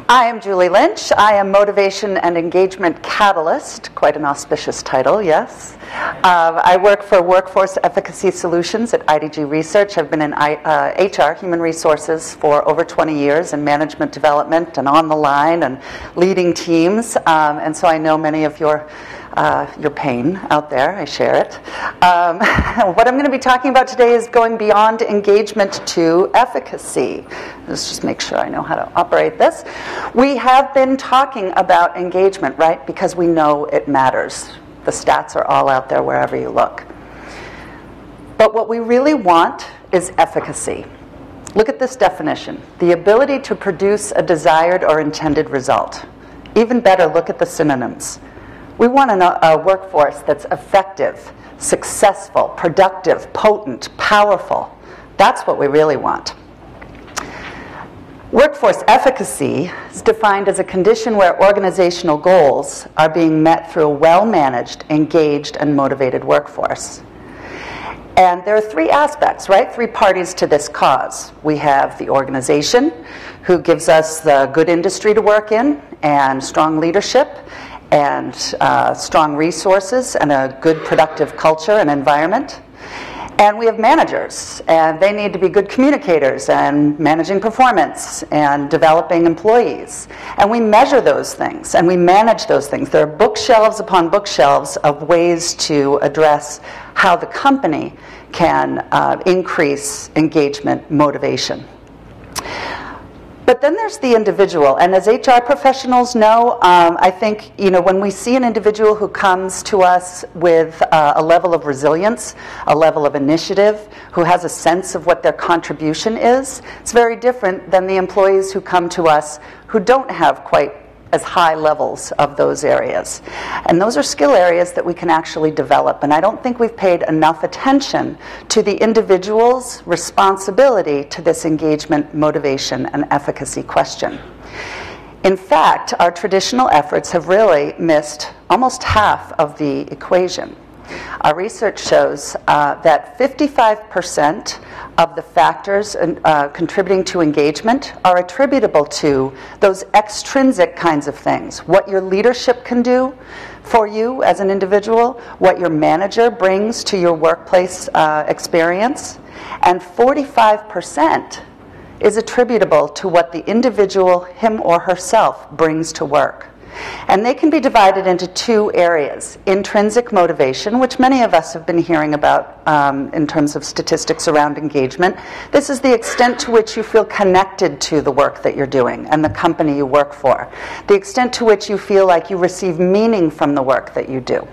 I am Julie Lynch. I am Motivation and Engagement Catalyst, quite an auspicious title, yes. I work for Workforce Efficacy Solutions at IDG Research. I've been in HR, Human Resources, for over 20 years in management development and on the line and leading teams. And so I know many of your pain out there. I share it. What I'm going to be talking about today is going beyond engagement to efficacy. Let's just make sure I know how to operate this. We have been talking about engagement, right? Because we know it matters. The stats are all out there wherever you look. But what we really want is efficacy. Look at this definition: the ability to produce a desired or intended result. Even better, look at the synonyms. We want a workforce that's effective, successful, productive, potent, powerful. That's what we really want. Workforce efficacy is defined as a condition where organizational goals are being met through a well-managed, engaged, and motivated workforce. And there are three aspects, right? Three parties to this cause. We have the organization, who gives us the good industry to work in, and strong leadership, and strong resources, and a good productive culture and environment. And we have managers, and they need to be good communicators and managing performance and developing employees. And we measure those things, and we manage those things. There are bookshelves upon bookshelves of ways to address how the company can increase engagement, motivation. But then there's the individual, and as HR professionals know, I think when we see an individual who comes to us with a level of resilience, a level of initiative, who has a sense of what their contribution is, it's very different than the employees who come to us who don't have quite as high levels of those areas. And those are skill areas that we can actually develop. And I don't think we've paid enough attention to the individual's responsibility to this engagement, motivation, and efficacy question. In fact, our traditional efforts have really missed almost half of the equation. Our research shows that 55% of the factors contributing to engagement are attributable to those extrinsic kinds of things. What your leadership can do for you as an individual, what your manager brings to your workplace experience, and 45% is attributable to what the individual, him or herself, brings to work. And they can be divided into two areas: intrinsic motivation, which many of us have been hearing about in terms of statistics around engagement. This is the extent to which you feel connected to the work that you're doing and the company you work for, the extent to which you feel like you receive meaning from the work that you do.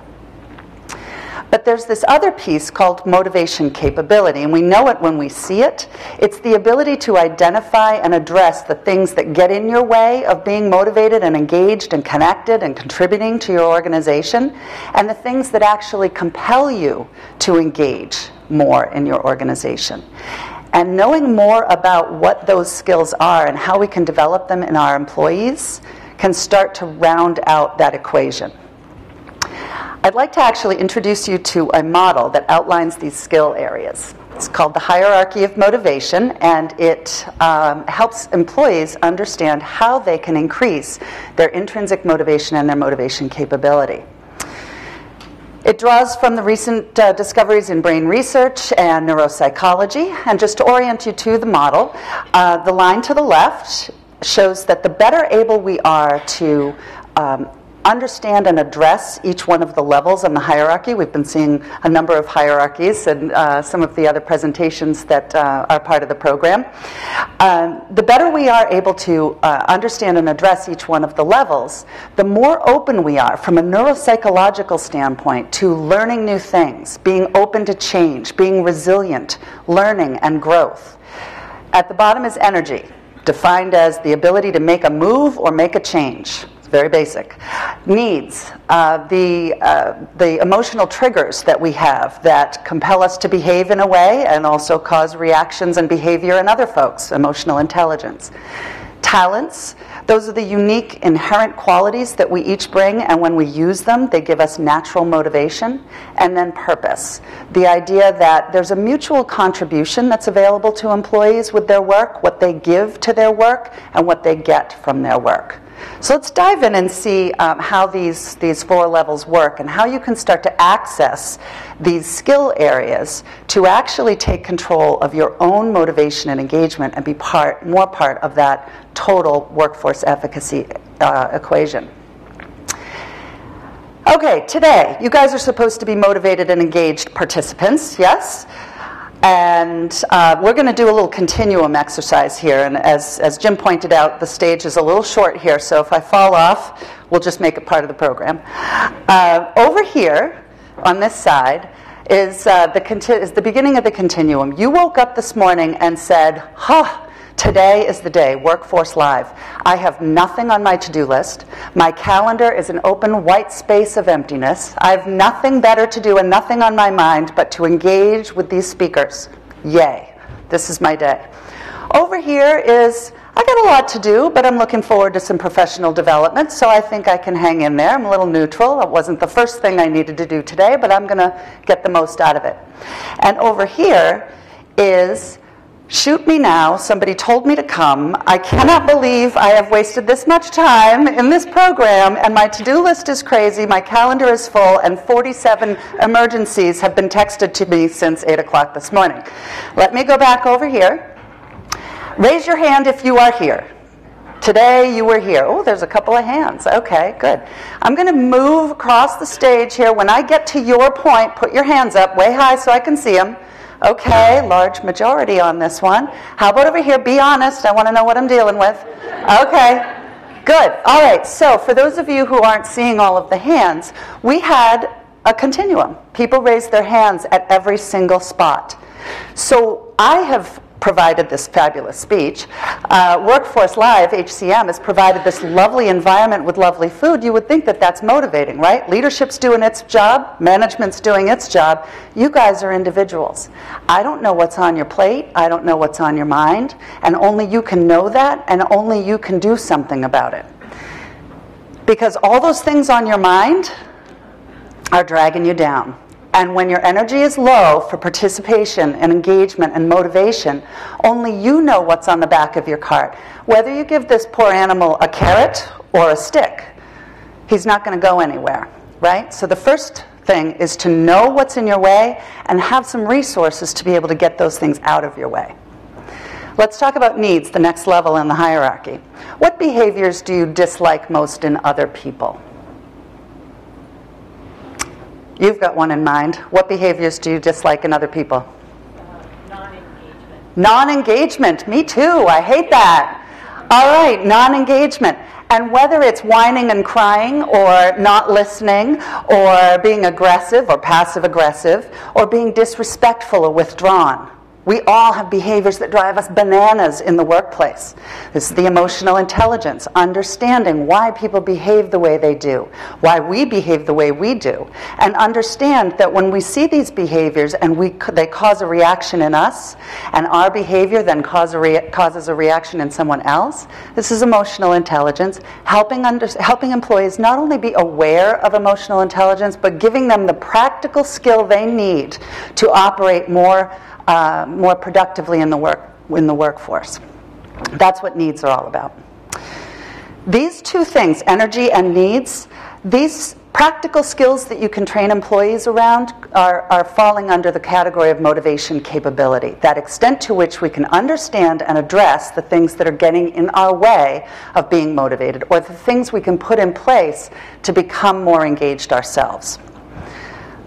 But there's this other piece called motivation capability, and we know it when we see it. It's the ability to identify and address the things that get in your way of being motivated and engaged and connected and contributing to your organization, and the things that actually compel you to engage more in your organization. And knowing more about what those skills are and how we can develop them in our employees can start to round out that equation. I'd like to actually introduce you to a model that outlines these skill areas. It's called the hierarchy of motivation, and it helps employees understand how they can increase their intrinsic motivation and their motivation capability. It draws from the recent discoveries in brain research and neuropsychology. And just to orient you to the model, the line to the left shows that the better able we are to understand and address each one of the levels on the hierarchy. We've been seeing a number of hierarchies in some of the other presentations that are part of the program. The better we are able to understand and address each one of the levels, the more open we are from a neuropsychological standpoint to learning new things, being open to change, being resilient, learning and growth. At the bottom is energy, defined as the ability to make a move or make a change. Very basic. Needs, the emotional triggers that we have that compel us to behave in a way and also cause reactions and behavior in other folks, emotional intelligence. Talents, those are the unique inherent qualities that we each bring, and when we use them, they give us natural motivation. And then purpose, the idea that there's a mutual contribution that's available to employees with their work, what they give to their work, and what they get from their work. So let's dive in and see how these 4 levels work and how you can start to access these skill areas to actually take control of your own motivation and engagement and be more part of that total workforce efficacy equation. Okay, today, you guys are supposed to be motivated and engaged participants, yes? And we're going to do a little continuum exercise here. And as Jim pointed out, the stage is a little short here, so if I fall off, we'll just make it part of the program. Over here, on this side, is the beginning of the continuum. You woke up this morning and said, today is the day, Workforce Live. I have nothing on my to-do list. My calendar is an open white space of emptiness. I have nothing better to do and nothing on my mind but to engage with these speakers. Yay, this is my day. Over here is, I got a lot to do, but I'm looking forward to some professional development, so I think I can hang in there. I'm a little neutral. It wasn't the first thing I needed to do today, but I'm going to get the most out of it. And over here is, shoot me now, somebody told me to come. I cannot believe I have wasted this much time in this program, and my to-do list is crazy, my calendar is full, and 47 emergencies have been texted to me since 8 o'clock this morning. Let me go back over here. Raise your hand if you are here. Today you were here. Oh, there's a couple of hands. Okay, good. I'm going to move across the stage here. When I get to your point, put your hands up way high so I can see them. Okay, large majority on this one. How about over here? Be honest. I want to know what I'm dealing with. Okay, good. All right, so for those of you who aren't seeing all of the hands, we had a continuum. People raised their hands at every single spot. So I have provided this fabulous speech. Workforce Live, HCM, has provided this lovely environment with lovely food. You would think that that's motivating, right? Leadership's doing its job, management's doing its job. You guys are individuals. I don't know what's on your plate, I don't know what's on your mind, and only you can know that, and only you can do something about it. Because all those things on your mind are dragging you down. And when your energy is low for participation and engagement and motivation, only you know what's on the back of your cart. Whether you give this poor animal a carrot or a stick, he's not going to go anywhere, right? So the first thing is to know what's in your way and have some resources to be able to get those things out of your way. Let's talk about needs, the next level in the hierarchy. What behaviors do you dislike most in other people? You've got one in mind. What behaviors do you dislike in other people? Non-engagement. Non-engagement. Me too. I hate that. All right, non-engagement. And whether it's whining and crying or not listening or being aggressive or passive-aggressive or being disrespectful or withdrawn, we all have behaviors that drive us bananas in the workplace. This is the emotional intelligence, understanding why people behave the way they do, why we behave the way we do, and understand that when we see these behaviors and they cause a reaction in us, and our behavior then causes a reaction in someone else, this is emotional intelligence, helping employees not only be aware of emotional intelligence, but giving them the practical skill they need to operate more productively in the workforce. That's what needs are all about. These two things, energy and needs, these practical skills that you can train employees around are falling under the category of motivation capability, that extent to which we can understand and address the things that are getting in our way of being motivated, or the things we can put in place to become more engaged ourselves.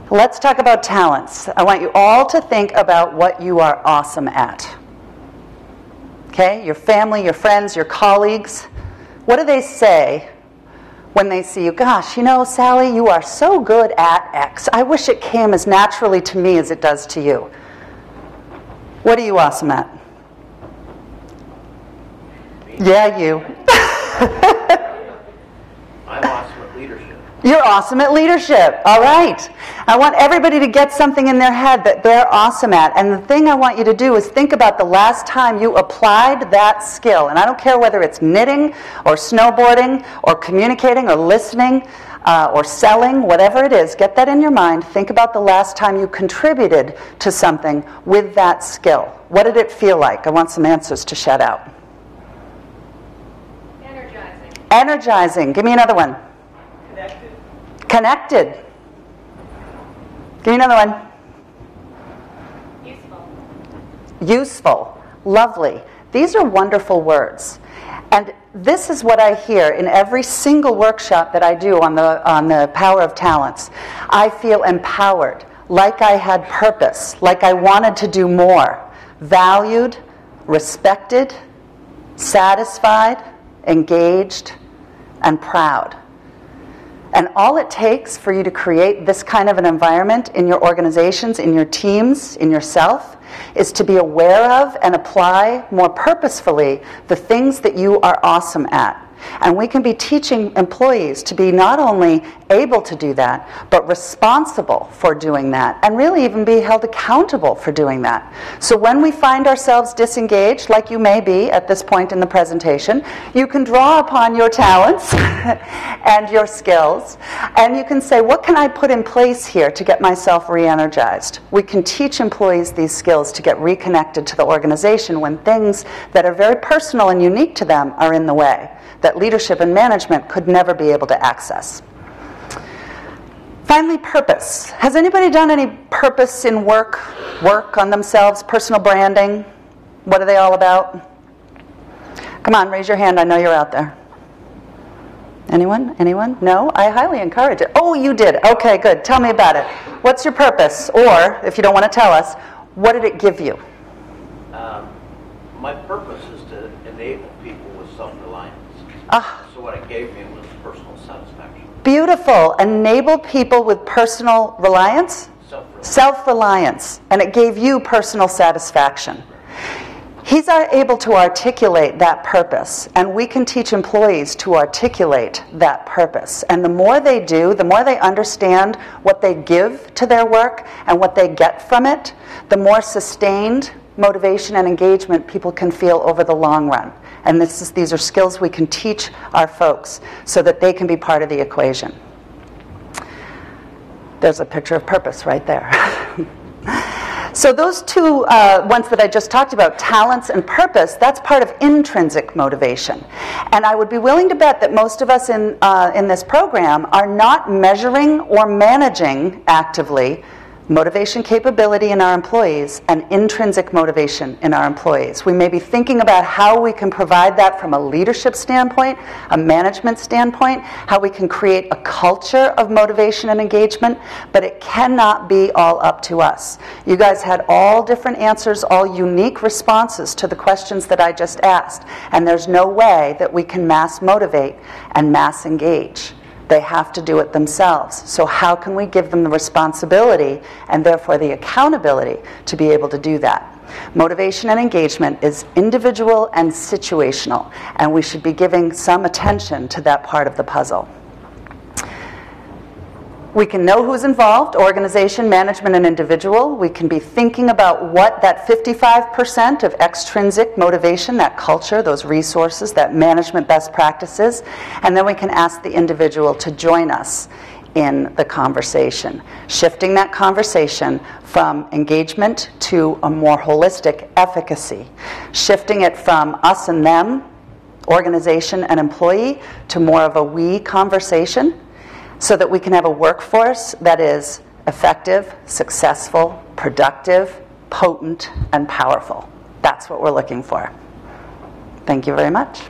Let's talk about talents. I want you all to think about what you are awesome at. Okay? Your family, your friends, your colleagues. What do they say when they see you? Gosh, you know, Sally, you are so good at X. I wish it came as naturally to me as it does to you. What are you awesome at? Yeah, you. I'm awesome at leadership. You're awesome at leadership. All right. I want everybody to get something in their head that they're awesome at. And the thing I want you to do is think about the last time you applied that skill. And I don't care whether it's knitting or snowboarding or communicating or listening or selling, whatever it is. Get that in your mind. Think about the last time you contributed to something with that skill. What did it feel like? I want some answers to shout out. Energizing. Energizing. Give me another one. Connected. Give me another one. Useful. Useful. Lovely. These are wonderful words. And this is what I hear in every single workshop that I do on the power of talents. I feel empowered, like I had purpose, like I wanted to do more, valued, respected, satisfied, engaged, and proud. And all it takes for you to create this kind of an environment in your organizations, in your teams, in yourself, is to be aware of and apply more purposefully the things that you are awesome at. And we can be teaching employees to be not only able to do that, but responsible for doing that, and really even be held accountable for doing that. So when we find ourselves disengaged, like you may be at this point in the presentation, you can draw upon your talents and your skills, and you can say, what can I put in place here to get myself re-energized? We can teach employees these skills to get reconnected to the organization when things that are very personal and unique to them are in the way, that leadership and management could never be able to access. Finally, purpose. Has anybody done any purpose in work on themselves, personal branding? What are they all about? Come on, raise your hand. I know you're out there. Anyone? Anyone? No? I highly encourage it. Oh, you did. Okay, good. Tell me about it. What's your purpose? Or, if you don't want to tell us, what did it give you? My purpose is to enable people with self-reliance. So what it gave me was personal satisfaction. Beautiful. Enable people with personal reliance? Self-reliance. And it gave you personal satisfaction. He's able to articulate that purpose, and we can teach employees to articulate that purpose. And the more they do, the more they understand what they give to their work and what they get from it, the more sustained motivation and engagement people can feel over the long run. And these are skills we can teach our folks so that they can be part of the equation. There's a picture of purpose right there. So those two ones that I just talked about, talents and purpose, that's part of intrinsic motivation. And I would be willing to bet that most of us in this program are not measuring or managing actively motivation capability in our employees and intrinsic motivation in our employees. We may be thinking about how we can provide that from a leadership standpoint, a management standpoint, how we can create a culture of motivation and engagement, but it cannot be all up to us. You guys had all different answers, all unique responses to the questions that I just asked, and there's no way that we can mass motivate and mass engage. They have to do it themselves. So how can we give them the responsibility and therefore the accountability to be able to do that? Motivation and engagement is individual and situational, and we should be giving some attention to that part of the puzzle. We can know who's involved, organization, management, and individual. We can be thinking about what that 55% of extrinsic motivation, that culture, those resources, that management best practices, and then we can ask the individual to join us in the conversation, shifting that conversation from engagement to a more holistic efficacy, shifting it from us and them, organization and employee, to more of a we conversation, so that we can have a workforce that is effective, successful, productive, potent, and powerful. That's what we're looking for. Thank you very much.